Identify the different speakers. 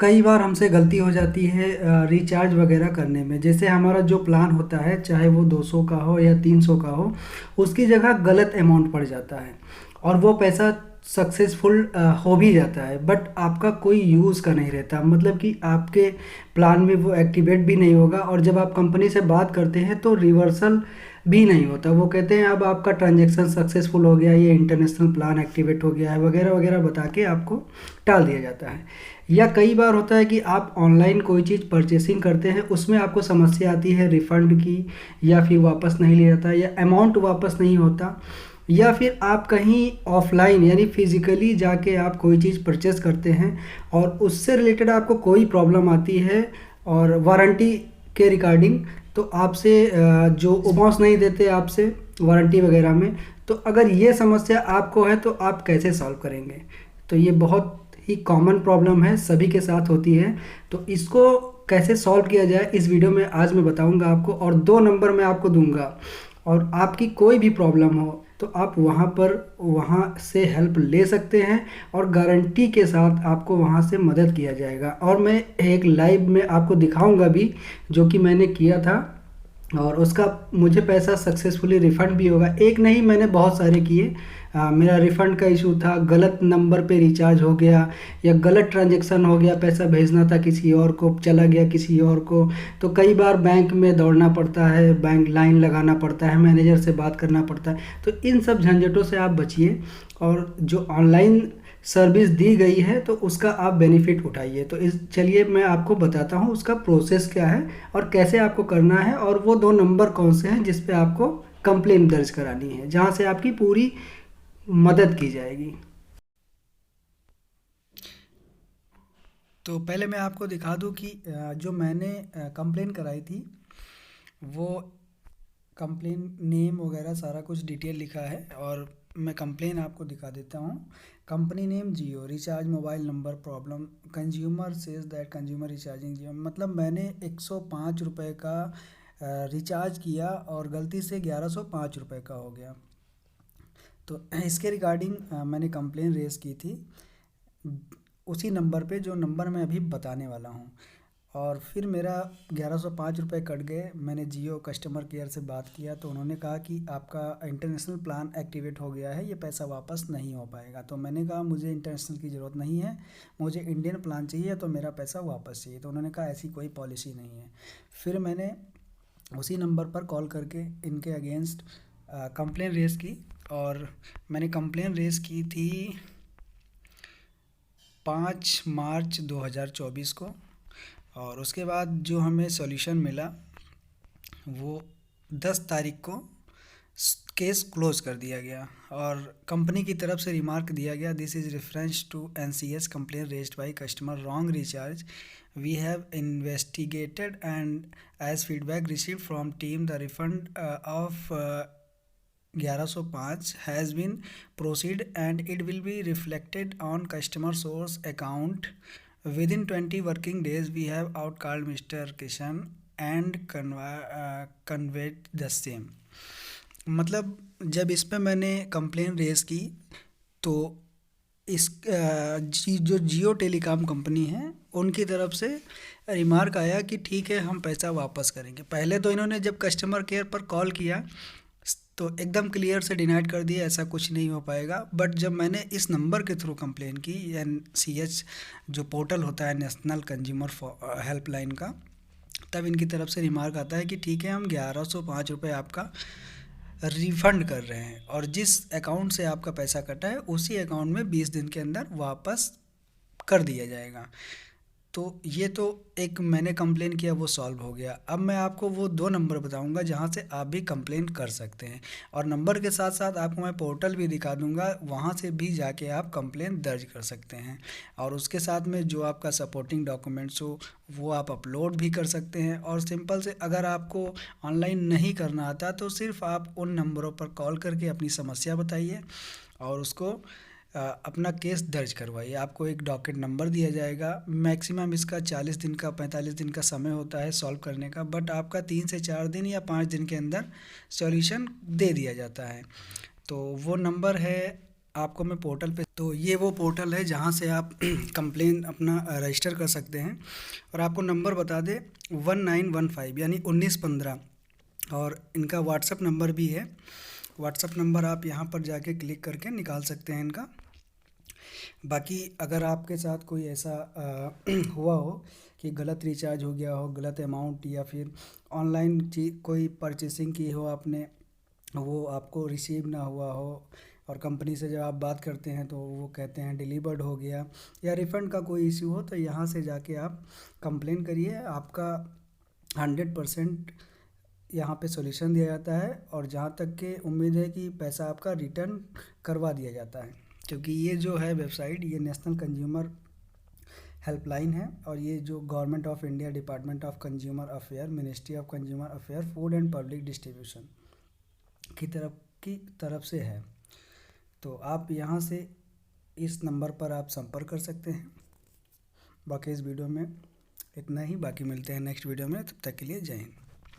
Speaker 1: कई बार हमसे गलती हो जाती है रिचार्ज वगैरह करने में। जैसे हमारा जो प्लान होता है, चाहे वो 200 का हो या 300 का हो, उसकी जगह गलत अमाउंट पड़ जाता है और वो पैसा सक्सेसफुल हो भी जाता है, बट आपका कोई यूज़ का नहीं रहता। मतलब कि आपके प्लान में वो एक्टिवेट भी नहीं होगा, और जब आप कंपनी से बात करते हैं तो रिवर्सल भी नहीं होता। वो कहते हैं अब आपका ट्रांजैक्शन सक्सेसफुल हो गया, ये इंटरनेशनल प्लान एक्टिवेट हो गया है, वगैरह वगैरह बता के आपको टाल दिया जाता है। या कई बार होता है कि आप ऑनलाइन कोई चीज़ परचेसिंग करते हैं, उसमें आपको समस्या आती है रिफ़ंड की, या फिर वापस नहीं लिया जाता, या अमाउंट वापस नहीं होता, या फिर आप कहीं ऑफलाइन यानी फिजिकली जाके आप कोई चीज़ परचेस करते हैं और उससे रिलेटेड आपको कोई प्रॉब्लम आती है और वारंटी के रिगार्डिंग, तो आपसे जो अमाउंट नहीं देते आपसे वारंटी वगैरह में। तो अगर ये समस्या आपको है तो आप कैसे सॉल्व करेंगे? तो ये बहुत ही कॉमन प्रॉब्लम है, सभी के साथ होती है। तो इसको कैसे सॉल्व किया जाए इस वीडियो में आज मैं बताऊंगा आपको, और 2 नंबर मैं आपको दूंगा। और आपकी कोई भी प्रॉब्लम हो तो आप वहाँ से हेल्प ले सकते हैं, और गारंटी के साथ आपको वहाँ से मदद किया जाएगा। और मैं एक लाइव में आपको दिखाऊंगा भी, जो कि मैंने किया था, और उसका मुझे पैसा सक्सेसफुली रिफ़ंड भी होगा। एक नहीं, मैंने बहुत सारे किए। मेरा रिफ़ंड का इशू था, गलत नंबर पे रिचार्ज हो गया, या गलत ट्रांजैक्शन हो गया, पैसा भेजना था किसी और को, चला गया किसी और को। तो कई बार बैंक में दौड़ना पड़ता है, बैंक लाइन लगाना पड़ता है, मैनेजर से बात करना पड़ता है। तो इन सब झंझटों से आप बचिए, और जो ऑनलाइन सर्विस दी गई है तो उसका आप बेनिफिट उठाइए। तो इस चलिए मैं आपको बताता हूँ उसका प्रोसेस क्या है और कैसे आपको करना है, और वो 2 नंबर कौन से हैं जिस पे आपको कंप्लेंट दर्ज करानी है, जहाँ से आपकी पूरी मदद की जाएगी। तो पहले मैं आपको दिखा दूँ कि जो मैंने कंप्लेन कराई थी, वो कंप्लेन नेम वगैरह सारा कुछ डिटेल लिखा है, और मैं कंप्लेन आपको दिखा देता हूँ। Company name Jio, recharge mobile number problem, consumer says that consumer recharging Jio. मतलब मैंने 105 रुपये का रिचार्ज किया और गलती से 1105 रुपये का हो गया। तो इसके रिगार्डिंग मैंने कंप्लेन रेज़ की थी उसी नंबर पे जो नंबर मैं अभी बताने वाला हूँ। और फिर मेरा 1105 रुपये कट गए। मैंने जियो कस्टमर केयर से बात किया तो उन्होंने कहा कि आपका इंटरनेशनल प्लान एक्टिवेट हो गया है, ये पैसा वापस नहीं हो पाएगा। तो मैंने कहा मुझे इंटरनेशनल की ज़रूरत नहीं है, मुझे इंडियन प्लान चाहिए, तो मेरा पैसा वापस चाहिए। तो उन्होंने कहा ऐसी कोई पॉलिसी नहीं है। फिर मैंने उसी नंबर पर कॉल करके इनके अगेंस्ट कंप्लेन रेज़ की, और मैंने कंप्लेन रेज़ की थी 5 मार्च 2024 को। और उसके बाद जो हमें सॉल्यूशन मिला वो 10 तारीख को केस क्लोज कर दिया गया, और कंपनी की तरफ से रिमार्क दिया गया, this is reference to NCS complain raised by customer wrong recharge, we have investigated and as feedback receive from team the refund of 1105 has been proceed and it will be reflected on customer source account within 20 working days. We have out called Mr. Kishan and conveyed the same। मतलब जब इस पे मैंने complain rays की तो इस जो जियो telecom company है उनकी तरफ से रिमार्क आया कि ठीक है हम पैसा वापस करेंगे। पहले तो इन्होंने जब कस्टमर केयर पर कॉल किया तो एकदम क्लियर से डिनाइड कर दिया ऐसा कुछ नहीं हो पाएगा। बट जब मैंने इस नंबर के थ्रू कंप्लेन की, NCH जो पोर्टल होता है नेशनल कंज्यूमर हेल्पलाइन का, तब इनकी तरफ से रिमार्क आता है कि ठीक है हम 1105 रुपये आपका रिफ़ंड कर रहे हैं, और जिस अकाउंट से आपका पैसा कटा है उसी अकाउंट में 20 दिन के अंदर वापस कर दिया जाएगा। तो ये तो एक मैंने कंप्लेन किया वो सॉल्व हो गया। अब मैं आपको वो 2 नंबर बताऊंगा जहाँ से आप भी कंप्लेन कर सकते हैं, और नंबर के साथ साथ आपको मैं पोर्टल भी दिखा दूंगा, वहाँ से भी जाके आप कंप्लेन दर्ज कर सकते हैं। और उसके साथ में जो आपका सपोर्टिंग डॉक्यूमेंट्स हो वो आप अपलोड भी कर सकते हैं। और सिंपल से अगर आपको ऑनलाइन नहीं करना आता तो सिर्फ आप उन नंबरों पर कॉल करके अपनी समस्या बताइए और उसको अपना केस दर्ज करवाइए। आपको एक डॉकेट नंबर दिया जाएगा। मैक्सिमम इसका 40 दिन का 45 दिन का समय होता है सॉल्व करने का, बट आपका 3 से 4 दिन या 5 दिन के अंदर सॉल्यूशन दे दिया जाता है। तो वो नंबर है आपको मैं पोर्टल पे, तो ये वो पोर्टल है जहाँ से आप कंप्लेन अपना रजिस्टर कर सकते हैं। और आपको नंबर बता दे 1915 यानी 1915, और इनका व्हाट्सअप नंबर भी है। व्हाट्सअप नंबर आप यहाँ पर जाके क्लिक करके निकाल सकते हैं इनका। बाकी अगर आपके साथ कोई ऐसा हुआ हो कि गलत रिचार्ज हो गया हो, गलत अमाउंट, या फिर ऑनलाइन कोई परचेसिंग की हो आपने, वो आपको रिसीव ना हुआ हो, और कंपनी से जब आप बात करते हैं तो वो कहते हैं डिलीवर्ड हो गया, या रिफ़ंड का कोई इश्यू हो, तो यहाँ से जाके आप कंप्लेन करिए। आपका 100% यहाँ पे सॉल्यूशन दिया जाता है, और जहाँ तक के उम्मीद है कि पैसा आपका रिटर्न करवा दिया जाता है, क्योंकि ये जो है वेबसाइट, ये नेशनल कंज्यूमर हेल्पलाइन है, और ये जो government of India, department of consumer affair, ministry of consumer affair, food and public distribution की तरफ से है। तो आप यहाँ से इस नंबर पर आप संपर्क कर सकते हैं। बाकी इस वीडियो में इतना ही, बाकी मिलते हैं नेक्स्ट वीडियो में, तब तक के लिए जय हिंद।